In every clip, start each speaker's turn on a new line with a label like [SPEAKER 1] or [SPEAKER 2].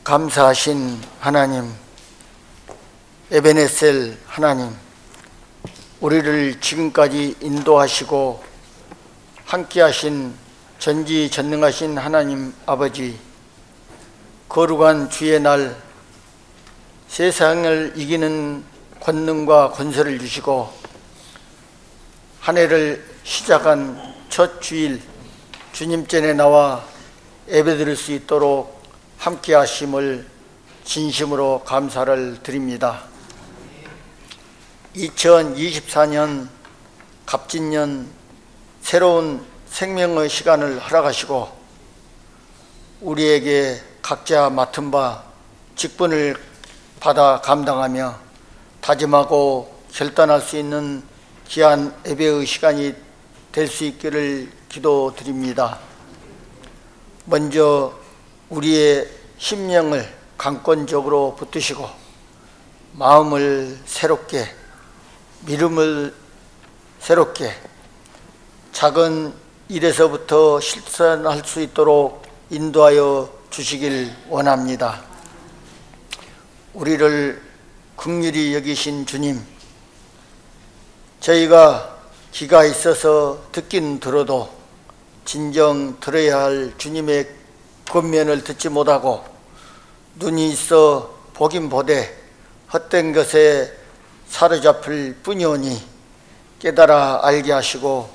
[SPEAKER 1] 감사하신 하나님, 에베네셀 하나님, 우리를 지금까지 인도하시고 함께하신 전지전능하신 하나님 아버지, 거룩한 주의 날 세상을 이기는 권능과 권세를 주시고 한 해를 시작한 첫 주일 주님 전에 나와 예배드릴 수 있도록 함께 하심을 진심으로 감사를 드립니다. 2024년 갑진년 새로운 생명의 시간을 허락하시고 우리에게 각자 맡은 바 직분을 받아 감당하며 다짐하고 결단할 수 있는 귀한 예배의 시간이 될 수 있기를 기도드립니다. 먼저 우리의 심령을 강권적으로 붙드시고 마음을 새롭게, 믿음을 새롭게 작은 일에서부터 실천할 수 있도록 인도하여 주시길 원합니다. 우리를 긍휼히 여기신 주님, 저희가 귀가 있어서 듣긴 들어도 진정 들어야 할 주님의 권면을 듣지 못하고 눈이 있어 보긴 보되 헛된 것에 사로잡힐 뿐이오니 깨달아 알게 하시고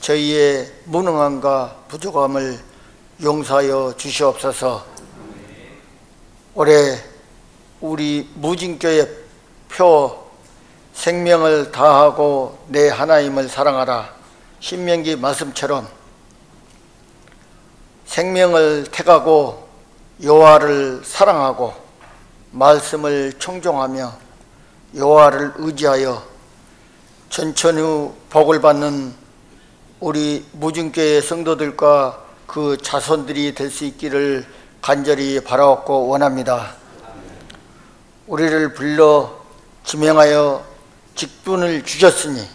[SPEAKER 1] 저희의 무능함과 부족함을 용서하여 주시옵소서. 올해 우리 무진교회 표 생명을 다하고 내 하나님을 사랑하라 신명기 말씀처럼 생명을 택하고 여호와를 사랑하고 말씀을 청종하며 여호와를 의지하여 전천후 복을 받는 우리 무진교회 성도들과 그 자손들이 될 수 있기를 간절히 바라옵고 원합니다. 우리를 불러 지명하여 직분을 주셨으니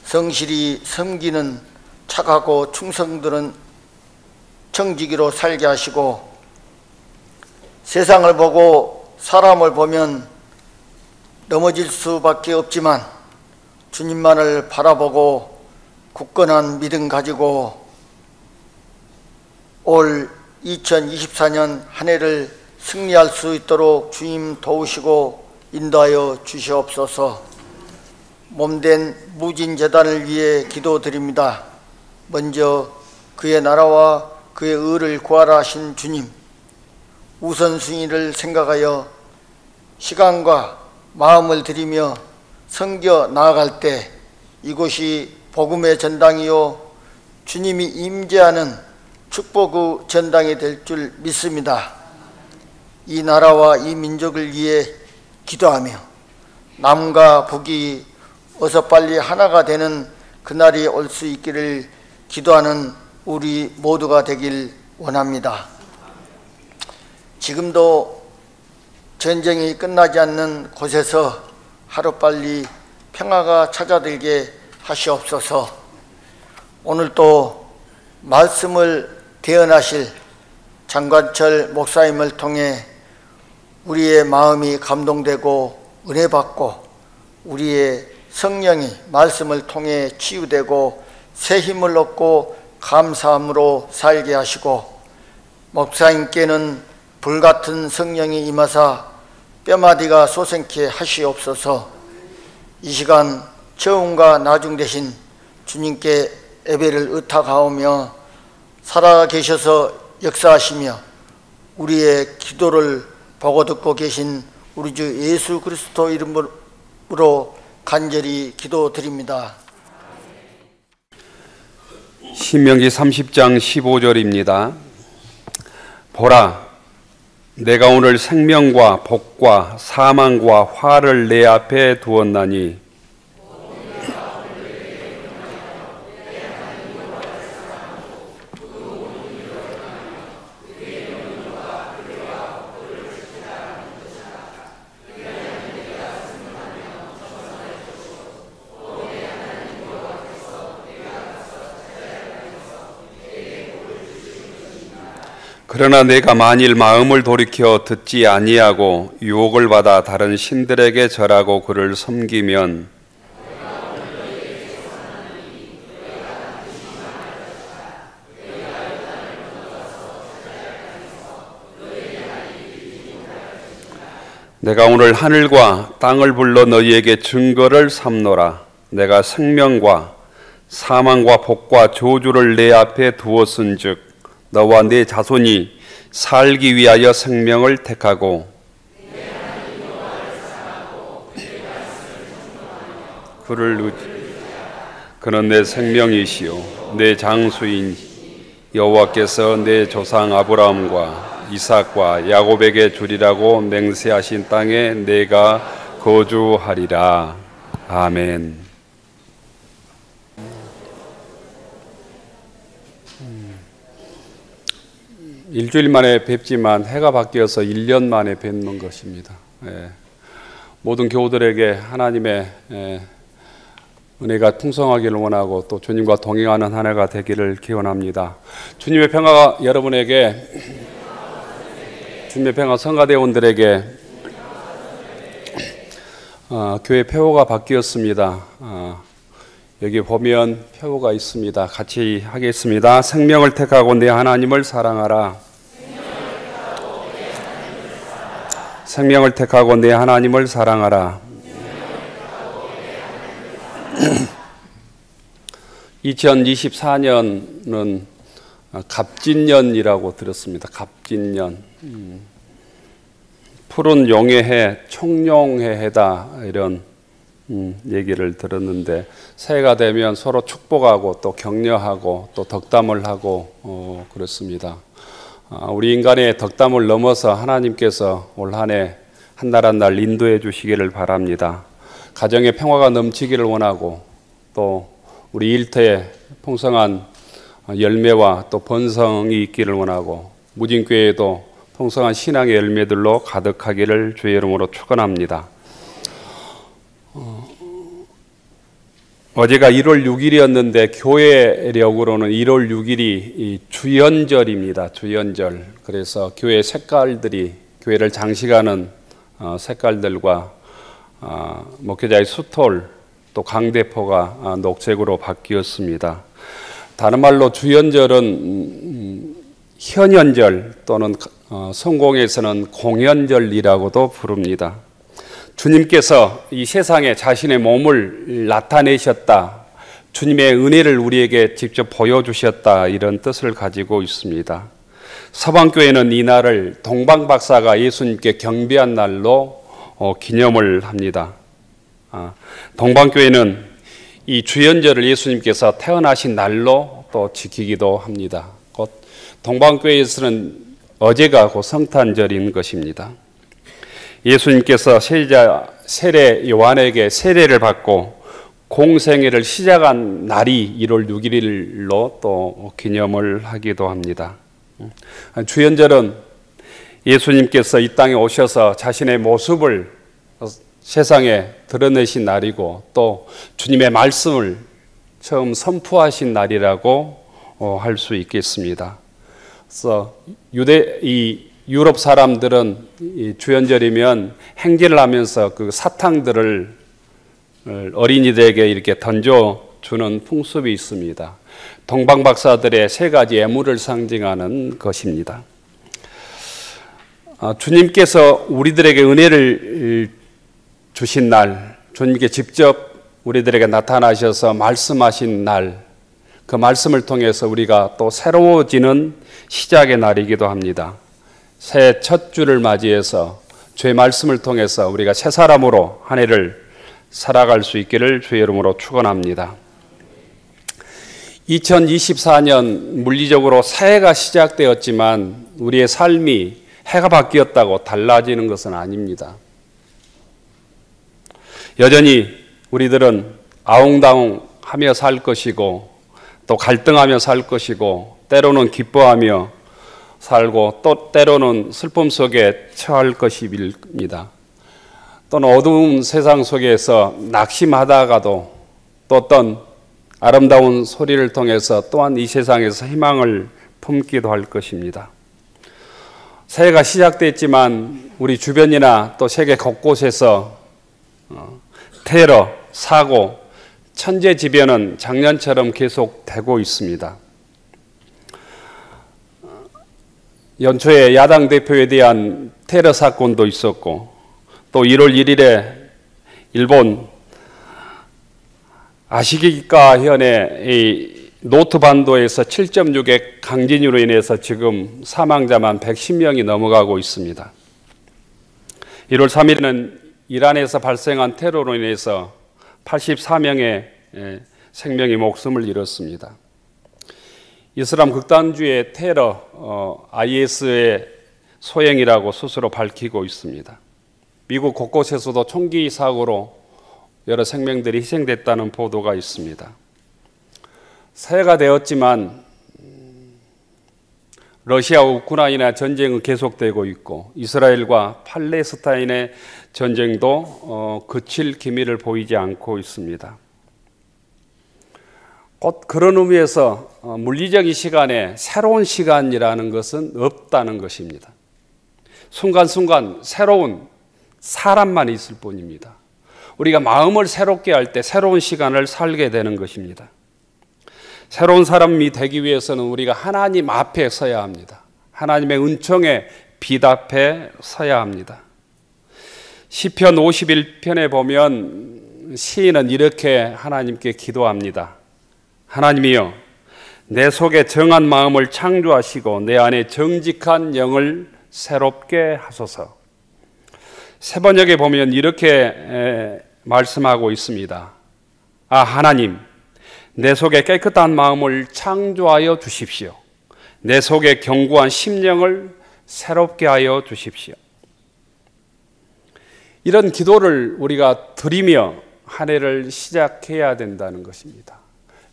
[SPEAKER 1] 성실히 섬기는 착하고 충성들은 청지기로 살게 하시고 세상을 보고 사람을 보면 넘어질 수밖에 없지만 주님만을 바라보고 굳건한 믿음 가지고 올 2024년 한 해를 승리할 수 있도록 주님 도우시고 인도하여 주시옵소서. 몸된 무진재단을 위해 기도드립니다. 먼저 그의 나라와 그의 의를 구하라 하신 주님, 우선순위를 생각하여 시간과 마음을 들이며 섬겨 나아갈 때 이곳이 복음의 전당이요 주님이 임재하는 축복의 전당이 될 줄 믿습니다. 이 나라와 이 민족을 위해 기도하며 남과 북이 어서 빨리 하나가 되는 그날이 올 수 있기를 기도하는 우리 모두가 되길 원합니다. 지금도 전쟁이 끝나지 않는 곳에서 하루빨리 평화가 찾아들게 하시옵소서. 오늘 또 말씀을 대언하실 장관철 목사님을 통해 우리의 마음이 감동되고 은혜받고 우리의 성령이 말씀을 통해 치유되고 새 힘을 얻고 감사함으로 살게 하시고 목사님께는 불같은 성령이 임하사 뼈마디가 솟아나게 하시옵소서. 이 시간 처음과 나중 되신 주님께 예배를 의탁하오며 살아계셔서 역사하시며 우리의 기도를 보고 듣고 계신 우리 주 예수 그리스도 이름으로 간절히 기도드립니다.
[SPEAKER 2] 신명기 30장 15절입니다. 보라, 내가 오늘 생명과 복과 사망과 화를 내 앞에 두었나니 그러나 내가 만일 마음을 돌이켜 듣지 아니하고 유혹을 받아 다른 신들에게 절하고 그를 섬기면 내가 오늘 하늘과 땅을 불러 너희에게 증거를 삼노라. 내가 생명과 사망과 복과 저주를 내 앞에 두었은즉 너와 네 자손이 살기 위하여 생명을 택하고 그를 그는 내 생명이시요 내 장수인 여호와께서 내 조상 아브라함과 이삭과 야곱에게 주리라고 맹세하신 땅에 내가 거주하리라. 아멘. 일주일 만에 뵙지만 해가 바뀌어서 1년 만에 뵙는 것입니다. 모든 교우들에게 하나님의 은혜가 풍성하기를 원하고 또 주님과 동행하는 한 해가 되기를 기원합니다. 주님의 평화가 여러분에게, 주님의 평화 성가대원들에게 교회 표어가 바뀌었습니다. 여기 보면 표어가 있습니다. 같이 하겠습니다. 생명을 택하고 내 하나님을 사랑하라. 생명을 택하고 내 하나님을 사랑하라. 2024년은 갑진년이라고 들었습니다. 갑진년. 푸른 용의 해, 청룡의 해다 이런 얘기를 들었는데 새해가 되면 서로 축복하고 또 격려하고 또 덕담을 하고 그렇습니다. 우리 인간의 덕담을 넘어서 하나님께서 올 한 해 한 날 한 날 인도해 주시기를 바랍니다. 가정의 평화가 넘치기를 원하고 또 우리 일터에 풍성한 열매와 또 번성이 있기를 원하고 무진교회에도 풍성한 신앙의 열매들로 가득하기를 주의 이름으로 축원합니다. 어제가 1월 6일이었는데 교회력으로는 1월 6일이 주연절입니다. 주연절. 그래서 교회 색깔들이 교회를 장식하는 색깔들과 목회자의 수톨 또 강대포가 녹색으로 바뀌었습니다. 다른 말로 주연절은 현연절 또는 성공에서는 공연절이라고도 부릅니다. 주님께서 이 세상에 자신의 몸을 나타내셨다. 주님의 은혜를 우리에게 직접 보여주셨다. 이런 뜻을 가지고 있습니다. 서방교회는 이 날을 동방박사가 예수님께 경배한 날로 기념을 합니다. 동방교회는 이 주연절을 예수님께서 태어나신 날로 또 지키기도 합니다. 곧 동방교회에서는 어제가 곧 성탄절인 것입니다. 예수님께서 세례 요한에게 세례를 받고 공생애를 시작한 날이 1월 6일로 또 기념을 하기도 합니다. 주연절은 예수님께서 이 땅에 오셔서 자신의 모습을 세상에 드러내신 날이고 또 주님의 말씀을 처음 선포하신 날이라고 할 수 있겠습니다. 그래서 유럽 사람들은 이 주연절이면 행진을 하면서 그 사탕들을 어린이들에게 이렇게 던져주는 풍습이 있습니다. 동방박사들의 세 가지 예물을 상징하는 것입니다. 주님께서 우리들에게 은혜를 주신 날, 주님께 직접 우리들에게 나타나셔서 말씀하신 날, 그 말씀을 통해서 우리가 또 새로워지는 시작의 날이기도 합니다. 새해 첫 주를 맞이해서 주의 말씀을 통해서 우리가 새 사람으로 한 해를 살아갈 수 있기를 주의 이름으로 축원합니다. 2024년 물리적으로 새해가 시작되었지만 우리의 삶이 해가 바뀌었다고 달라지는 것은 아닙니다. 여전히 우리들은 아웅다웅하며 살 것이고 또 갈등하며 살 것이고 때로는 기뻐하며 살고 또 때로는 슬픔 속에 처할 것입니다. 또는 어두운 세상 속에서 낙심하다가도 또 어떤 아름다운 소리를 통해서 또한 이 세상에서 희망을 품기도 할 것입니다. 새해가 시작됐지만 우리 주변이나 또 세계 곳곳에서 테러, 사고, 천재지변은 작년처럼 계속되고 있습니다. 연초에 야당 대표에 대한 테러 사건도 있었고, 또 1월 1일에 일본 아시기카 현의 노트 반도에서 7.6의 강진으로 인해서 지금 사망자만 110명이 넘어가고 있습니다. 1월 3일에는 이란에서 발생한 테러로 인해서 84명의 생명이 목숨을 잃었습니다. 이슬람 극단주의 테러 IS의 소행이라고 스스로 밝히고 있습니다. 미국 곳곳에서도 총기 사고로 여러 생명들이 희생됐다는 보도가 있습니다. 새해가 되었지만 러시아와 우크라이나 전쟁은 계속되고 있고 이스라엘과 팔레스타인의 전쟁도 그칠 기미를 보이지 않고 있습니다. 곧 그런 의미에서 물리적인 시간에 새로운 시간이라는 것은 없다는 것입니다. 순간순간 새로운 사람만 있을 뿐입니다. 우리가 마음을 새롭게 할 때 새로운 시간을 살게 되는 것입니다. 새로운 사람이 되기 위해서는 우리가 하나님 앞에 서야 합니다. 하나님의 은총에 빛 앞에 서야 합니다. 시편 51편에 보면 시인은 이렇게 하나님께 기도합니다. 하나님이여, 내 속에 정한 마음을 창조하시고 내 안에 정직한 영을 새롭게 하소서. 세번역에 보면 이렇게 말씀하고 있습니다. 아, 하나님, 내 속에 깨끗한 마음을 창조하여 주십시오. 내 속에 견고한 심령을 새롭게 하여 주십시오. 이런 기도를 우리가 드리며 한 해를 시작해야 된다는 것입니다.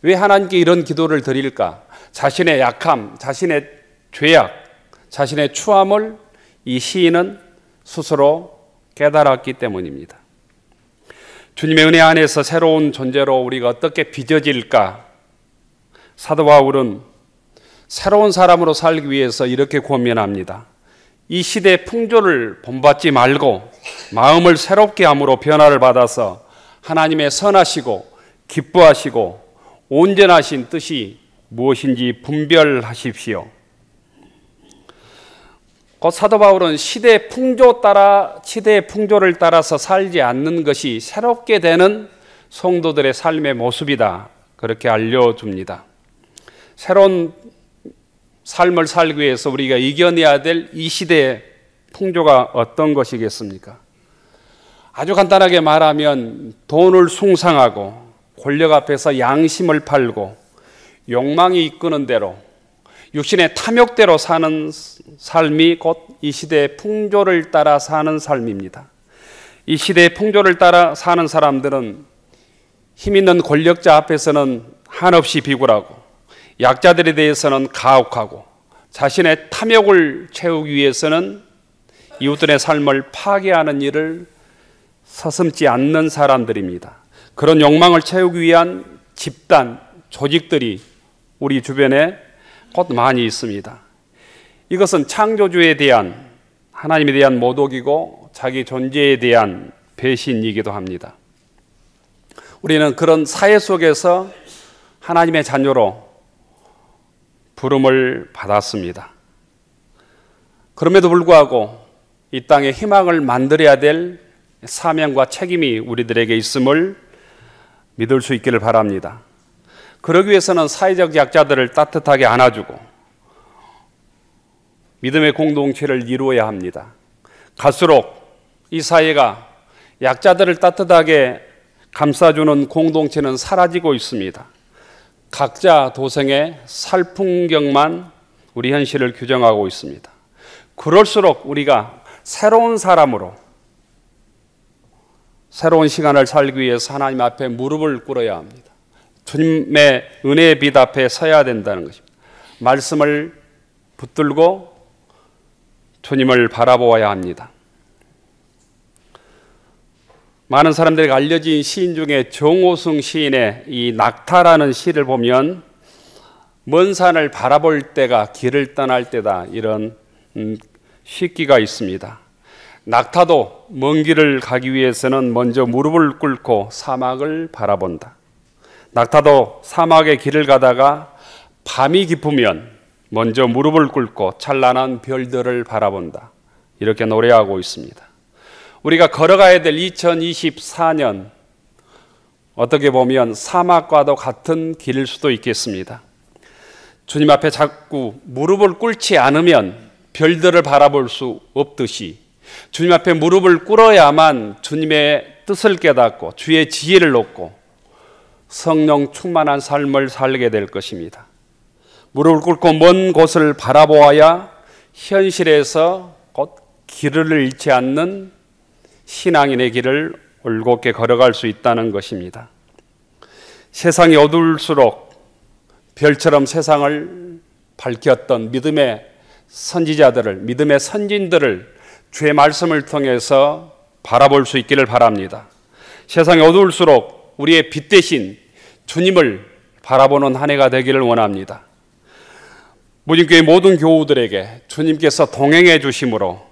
[SPEAKER 2] 왜 하나님께 이런 기도를 드릴까? 자신의 약함, 자신의 죄악, 자신의 추함을 이 시인은 스스로 깨달았기 때문입니다. 주님의 은혜 안에서 새로운 존재로 우리가 어떻게 빚어질까? 사도 바울은 새로운 사람으로 살기 위해서 이렇게 고민합니다. 이 시대의 풍조를 본받지 말고 마음을 새롭게 함으로 변화를 받아서 하나님의 선하시고 기뻐하시고 온전하신 뜻이 무엇인지 분별하십시오. 곧 사도 바울은 시대의 풍조를 따라서 살지 않는 것이 새롭게 되는 성도들의 삶의 모습이다. 그렇게 알려줍니다. 새로운 삶을 살기 위해서 우리가 이겨내야 될 이 시대의 풍조가 어떤 것이겠습니까? 아주 간단하게 말하면 돈을 숭상하고 권력 앞에서 양심을 팔고 욕망이 이끄는 대로 육신의 탐욕대로 사는 삶이 곧 이 시대의 풍조를 따라 사는 삶입니다. 이 시대의 풍조를 따라 사는 사람들은 힘 있는 권력자 앞에서는 한없이 비굴하고 약자들에 대해서는 가혹하고 자신의 탐욕을 채우기 위해서는 이웃들의 삶을 파괴하는 일을 서슴지 않는 사람들입니다. 그런 욕망을 채우기 위한 집단, 조직들이 우리 주변에 곧 많이 있습니다. 이것은 창조주에 대한 하나님에 대한 모독이고 자기 존재에 대한 배신이기도 합니다. 우리는 그런 사회 속에서 하나님의 자녀로 부름을 받았습니다. 그럼에도 불구하고 이 땅에 희망을 만들어야 될 사명과 책임이 우리들에게 있음을 믿을 수 있기를 바랍니다. 그러기 위해서는 사회적 약자들을 따뜻하게 안아주고 믿음의 공동체를 이루어야 합니다. 갈수록 이 사회가 약자들을 따뜻하게 감싸주는 공동체는 사라지고 있습니다. 각자 도생의 살풍경만 우리 현실을 규정하고 있습니다. 그럴수록 우리가 새로운 사람으로 새로운 시간을 살기 위해서 하나님 앞에 무릎을 꿇어야 합니다. 주님의 은혜의 빛 앞에 서야 된다는 것입니다. 말씀을 붙들고 주님을 바라보아야 합니다. 많은 사람들에게 알려진 시인 중에 정호승 시인의 이 낙타라는 시를 보면 먼 산을 바라볼 때가 길을 떠날 때다, 이런 식기가 있습니다. 낙타도 먼 길을 가기 위해서는 먼저 무릎을 꿇고 사막을 바라본다. 낙타도 사막의 길을 가다가 밤이 깊으면 먼저 무릎을 꿇고 찬란한 별들을 바라본다. 이렇게 노래하고 있습니다. 우리가 걸어가야 될 2024년, 어떻게 보면 사막과도 같은 길일 수도 있겠습니다. 주님 앞에 자꾸 무릎을 꿇지 않으면 별들을 바라볼 수 없듯이 주님 앞에 무릎을 꿇어야만 주님의 뜻을 깨닫고 주의 지혜를 얻고 성령 충만한 삶을 살게 될 것입니다. 무릎을 꿇고 먼 곳을 바라보아야 현실에서 곧 길을 잃지 않는 신앙인의 길을 올곧게 걸어갈 수 있다는 것입니다. 세상이 어두울수록 별처럼 세상을 밝혔던 믿음의 선지자들을, 믿음의 선진들을 주의 말씀을 통해서 바라볼 수 있기를 바랍니다. 세상이 어두울수록 우리의 빛 대신 주님을 바라보는 한 해가 되기를 원합니다. 무진교회 모든 교우들에게 주님께서 동행해 주심으로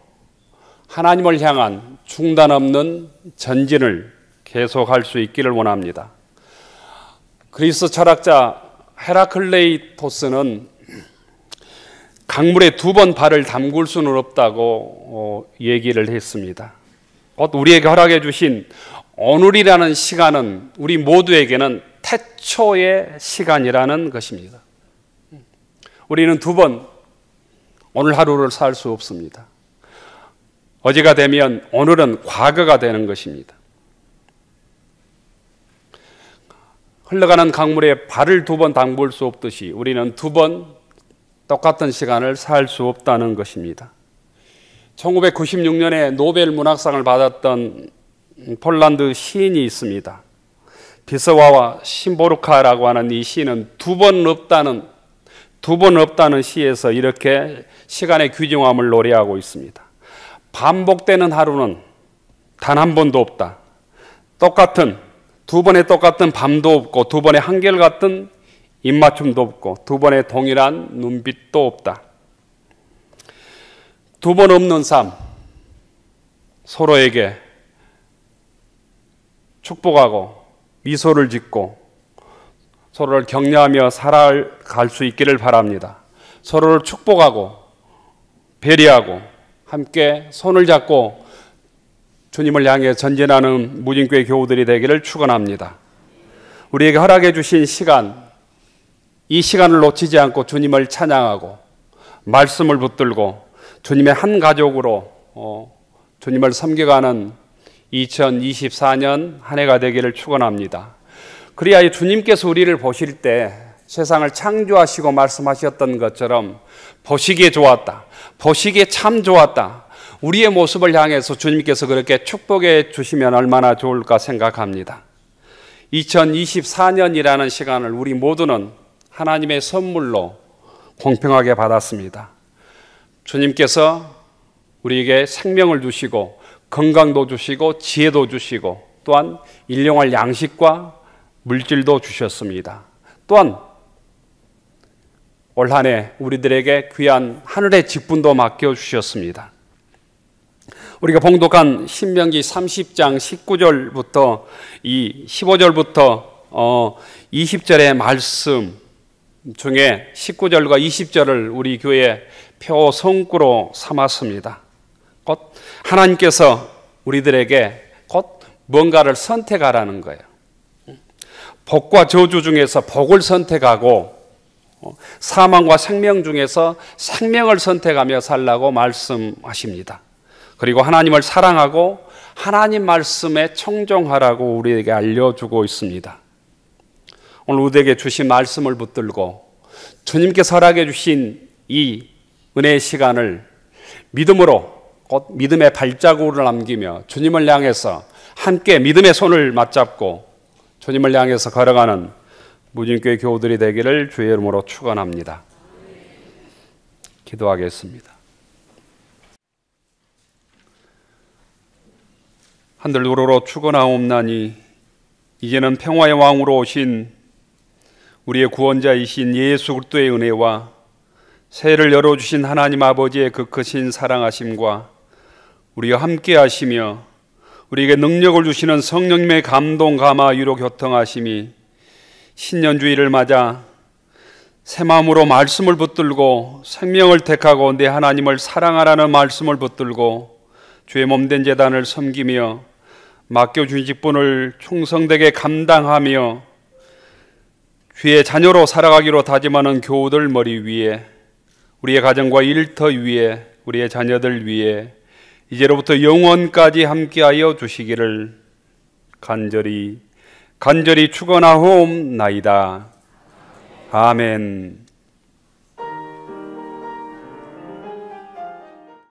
[SPEAKER 2] 하나님을 향한 중단 없는 전진을 계속할 수 있기를 원합니다. 그리스 철학자 헤라클레이토스는 강물에 2번 발을 담글 수는 없다고 얘기를 했습니다. 우리에게 허락해 주신 오늘이라는 시간은 우리 모두에게는 태초의 시간이라는 것입니다. 우리는 2번 오늘 하루를 살 수 없습니다. 어제가 되면 오늘은 과거가 되는 것입니다. 흘러가는 강물에 발을 2번 담글 수 없듯이 우리는 2번 똑같은 시간을 살 수 없다는 것입니다. 1996년에 노벨 문학상을 받았던 폴란드 시인이 있습니다. 비서와와 심보르카라고 하는 이 시인은 2번 없다는 시에서 이렇게 시간의 귀중함을 노래하고 있습니다. 반복되는 하루는 단 한 번도 없다. 2번의 똑같은 밤도 없고 2번의 한결같은 입맞춤도 없고 2번의 동일한 눈빛도 없다. 2번 없는 삶, 서로에게 축복하고 미소를 짓고 서로를 격려하며 살아갈 수 있기를 바랍니다. 서로를 축복하고 배려하고 함께 손을 잡고 주님을 향해 전진하는 무진교회 교우들이 되기를 축원합니다. 우리에게 허락해 주신 시간, 이 시간을 놓치지 않고 주님을 찬양하고 말씀을 붙들고 주님의 한 가족으로 주님을 섬겨가는 2024년 한 해가 되기를 축원합니다. 그래야 주님께서 우리를 보실 때 세상을 창조하시고 말씀하셨던 것처럼 보시기에 좋았다, 보시기에 참 좋았다, 우리의 모습을 향해서 주님께서 그렇게 축복해 주시면 얼마나 좋을까 생각합니다. 2024년이라는 시간을 우리 모두는 하나님의 선물로 공평하게 받았습니다. 주님께서 우리에게 생명을 주시고 건강도 주시고 지혜도 주시고 또한 일용할 양식과 물질도 주셨습니다. 또한 올 한 해 우리들에게 귀한 하늘의 직분도 맡겨주셨습니다. 우리가 봉독한 신명기 30장 19절부터 15절부터 20절의 말씀 중에 19절과 20절을 우리 교회 표 성구로 삼았습니다. 곧 하나님께서 우리들에게 곧 뭔가를 선택하라는 거예요. 복과 저주 중에서 복을 선택하고 사망과 생명 중에서 생명을 선택하며 살라고 말씀하십니다. 그리고 하나님을 사랑하고 하나님 말씀에 청종하라고 우리에게 알려주고 있습니다. 오늘 우리에게 주신 말씀을 붙들고 주님께서 허락해 주신 이 은혜의 시간을 믿음으로 곧 믿음의 발자국을 남기며 주님을 향해서 함께 믿음의 손을 맞잡고 주님을 향해서 걸어가는 무진교회 교우들이 되기를 주의 이름으로 축원합니다. 기도하겠습니다. 하늘 우러러 축원하옵나니 이제는 평화의 왕으로 오신 우리의 구원자이신 예수 그리스도의 은혜와 새해를 열어주신 하나님 아버지의 그 크신 사랑하심과 우리와 함께 하시며 우리에게 능력을 주시는 성령님의 감동, 감화, 위로, 교통하심이 신년주의를 맞아 새 마음으로 말씀을 붙들고 생명을 택하고 내 하나님을 사랑하라는 말씀을 붙들고 주의 몸된 제단을 섬기며 맡겨준 직분을 충성되게 감당하며 주의 자녀로 살아가기로 다짐하는 교우들 머리 위에, 우리의 가정과 일터 위에, 우리의 자녀들 위에 이제로부터 영원까지 함께하여 주시기를 간절히 축원하옵나이다. 아멘.